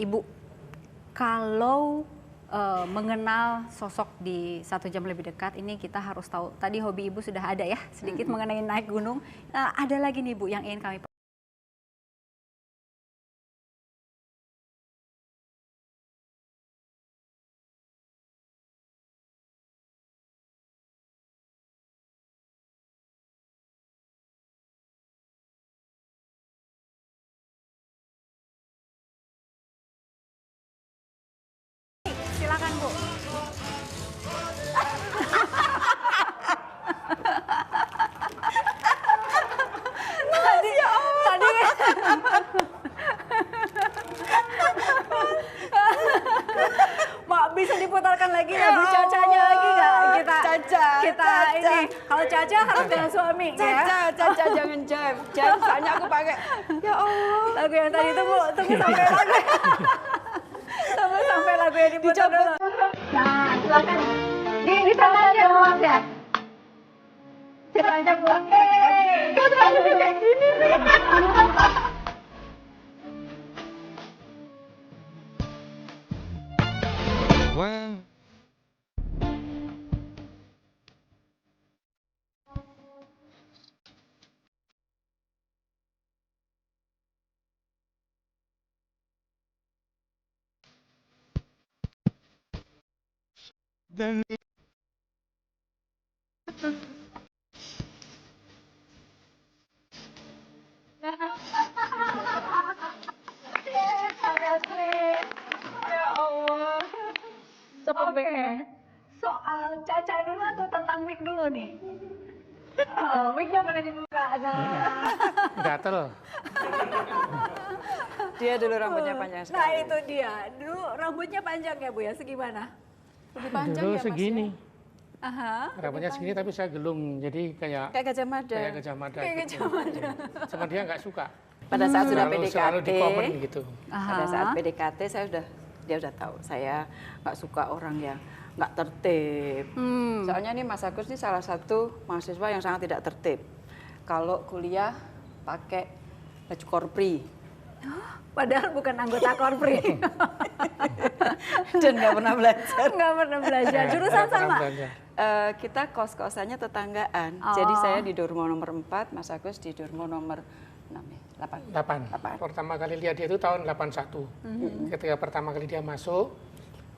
Ibu, kalau mengenal sosok di 1 jam lebih dekat, ini kita harus tahu, tadi hobi Ibu sudah ada ya, sedikit mengenai naik gunung. Ada lagi nih Bu yang ingin kami silakan Bu. Tadi Mak, bisa diputarkan lagi ya Bu Cacanya lagi nggak? Kita ini kalau Caca harus dengan suami ya. Caca jangan jam. Soalnya aku pakai. Ya Allah. Lagu yang tadi itu Bu, tunggu sampai lagu. Tunggu sampai lagu yang diputar dulu. Nah, silakan di sana aja Mas ya. Silakan Bu. Kok terlalu kayak gini sih? Wow. Dan Ya Allah. Soal Caca dulu atau tentang Mik dulu nih? Miknya mana dibuka? gatel. Dia dulu rambutnya panjang sekali. Nah itu dia, dulu rambutnya panjang ya Bu ya, segimana? Lebih panjang Dulu ya Mas segini. ya? Aha. Rambutnya segini tapi saya gelung, jadi kayak Kayak Gajah Mada. Gajah Mada. Kayak gitu. Gajah Mada. Cuma dia nggak suka. Pada saat sudah Selalu PDKT, di komen gitu. pada saat PDKT dia udah tahu saya nggak suka orang yang nggak tertib. Soalnya nih Mas Agus ini salah satu mahasiswa yang sangat tidak tertib. Kalau kuliah pakai baju korpri Padahal bukan anggota Korpri. dan nggak pernah belajar. Nggak pernah belajar. Jurusan Nggak pernah sama. belanja. Kita kos-kosannya tetanggaan. Oh. Jadi saya di Durmo nomor 4, Mas Agus di Durmo nomor 8. 8. Pertama kali lihat dia itu tahun 81. Ketika pertama kali dia masuk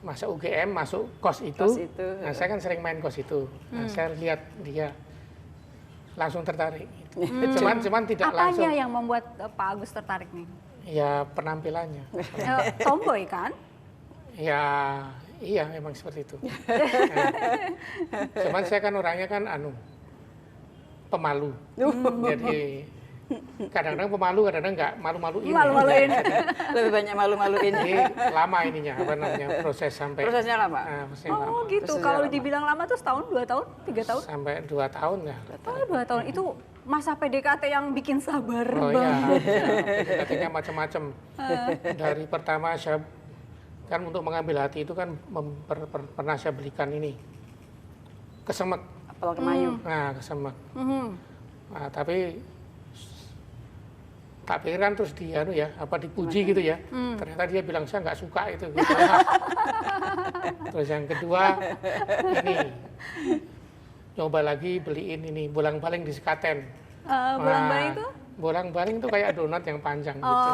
UGM, masuk kos itu. Nah, saya kan sering main kos itu. Nah, saya lihat dia langsung tertarik. Cuman tidak langsung. Apanya yang membuat Pak Agus tertarik nih? Ya penampilannya. Tomboy kan? Ya iya memang seperti itu. Cuman saya kan orangnya kan pemalu. Jadi kadang-kadang pemalu, kadang-kadang nggak malu-maluin. Malu-maluin. Lebih banyak malu-maluin. Jadi lama ininya, proses sampai. Prosesnya lama. Prosesnya lama. Oh gitu. Prosesnya Kalau lama. dibilang lama tuh setahun, 2 tahun, 3 tahun? Sampai 2 tahun ya. Oh 2 tahun. Itu masa PDKT yang bikin sabar Oh iya, banget. katanya macam-macam. Dari pertama saya kan untuk mengambil hati itu kan pernah saya belikan ini kesemek. Apel kemayu. Nah kesemek. Mhm. Nah, tapi tak pikir kan terus dipuji gitu ya. Ternyata dia bilang saya nggak suka itu. Gitu. Terus yang kedua ini coba lagi beliin ini bolang-baling di Sekaten. Bolang-baling itu? Bolang-baling itu kayak donat yang panjang gitu.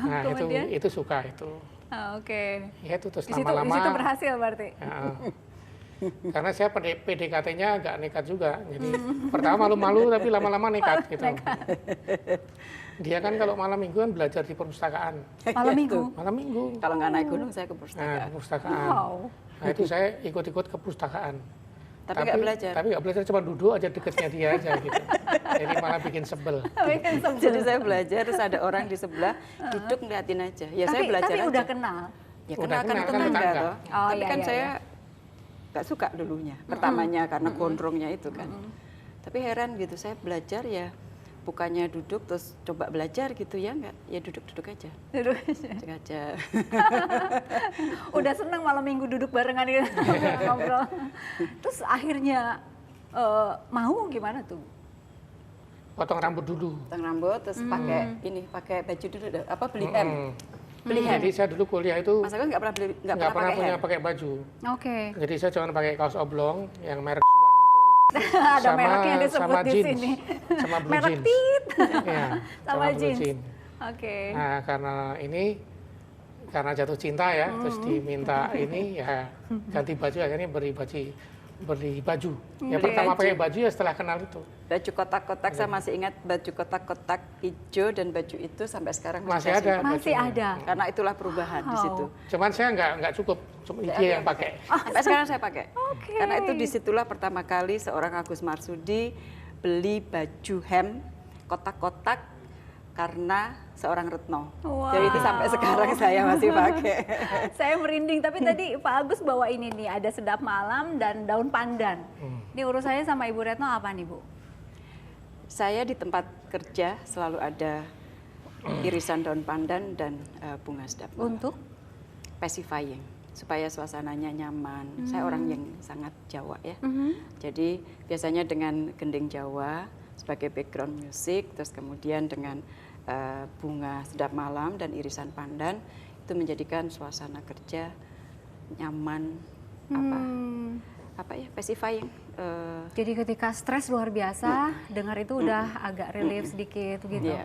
Nah Kemudian? itu suka itu. Oke. Ya itu terus Di situ lama-lama. berhasil berarti. Ya, karena saya PDKT-nya agak nekat juga. Jadi pertama malu-malu tapi lama-lama nekat gitu. Dia kan kalau malam minggu kan belajar di perpustakaan. Malam minggu? Malam minggu. Kalau nggak naik gunung saya ke Nah, perpustakaan. perpustakaan. Wow. Nah itu saya ikut-ikut ke perpustakaan. Tapi nggak belajar. Tapi nggak belajar, cuma duduk aja deketnya dia aja gitu. Jadi malah bikin sebel. Jadi saya belajar terus ada orang di sebelah duduk ngeliatin aja. Ya saya belajar tapi aja. udah kenal. Ya Udah kenal kan kenal, kan tetangga tetangga. toh. Oh, Tapi iya, kan iya, saya nggak suka dulunya. Pertamanya karena gondrongnya itu kan. Tapi heran gitu saya belajar ya bukannya duduk terus coba belajar gitu ya nggak, ya duduk-duduk aja. Duduk aja. Duduk aja. Udah seneng malam minggu duduk barengan gitu ngobrol. Terus akhirnya mau gimana tuh? Potong rambut dulu. Potong rambut terus pakai baju dulu apa beli M. Beli hem. Jadi saya dulu kuliah itu Mas Agus nggak pernah nggak pernah pakai punya hem. pakai baju. Oke. Jadi saya cuma pakai kaos oblong yang merek Swan itu. Ada mereknya disebut sama di jeans, sini. sama blue Merek jeans. tit. Iya, Sama blue jeans. jeans. Oke. Nah, karena jatuh cinta ya, terus diminta ini ya ganti baju, akhirnya beli baju. Yang Oke. pertama pakai baju ya setelah kenal itu. Baju kotak-kotak, saya masih ingat baju kotak-kotak hijau dan baju itu sampai sekarang Masih saya ada. simpan. Masih bajunya. ada. Karena itulah perubahan di Wow. situ. Cuman saya nggak cukup, cuma dia yang pakai. Sampai sekarang saya pakai. Oke. Karena itu disitulah pertama kali seorang Agus Marsudi beli baju hem kotak-kotak karena seorang Retno. Wow. Jadi itu sampai sekarang saya masih pakai. Saya merinding, tapi tadi Pak Agus bawa ini nih, ada sedap malam dan daun pandan. Ini urusannya sama Ibu Retno apa nih, Bu? Saya di tempat kerja selalu ada irisan daun pandan dan bunga sedap malam. Untuk? Pacifying, supaya suasananya nyaman. Saya orang yang sangat Jawa ya. Jadi biasanya dengan gending Jawa sebagai background musik, terus kemudian dengan bunga sedap malam dan irisan pandan, itu menjadikan suasana kerja nyaman, apa ya, pacifying. Jadi ketika stres luar biasa, dengar itu udah agak relief sedikit gitu. Iya.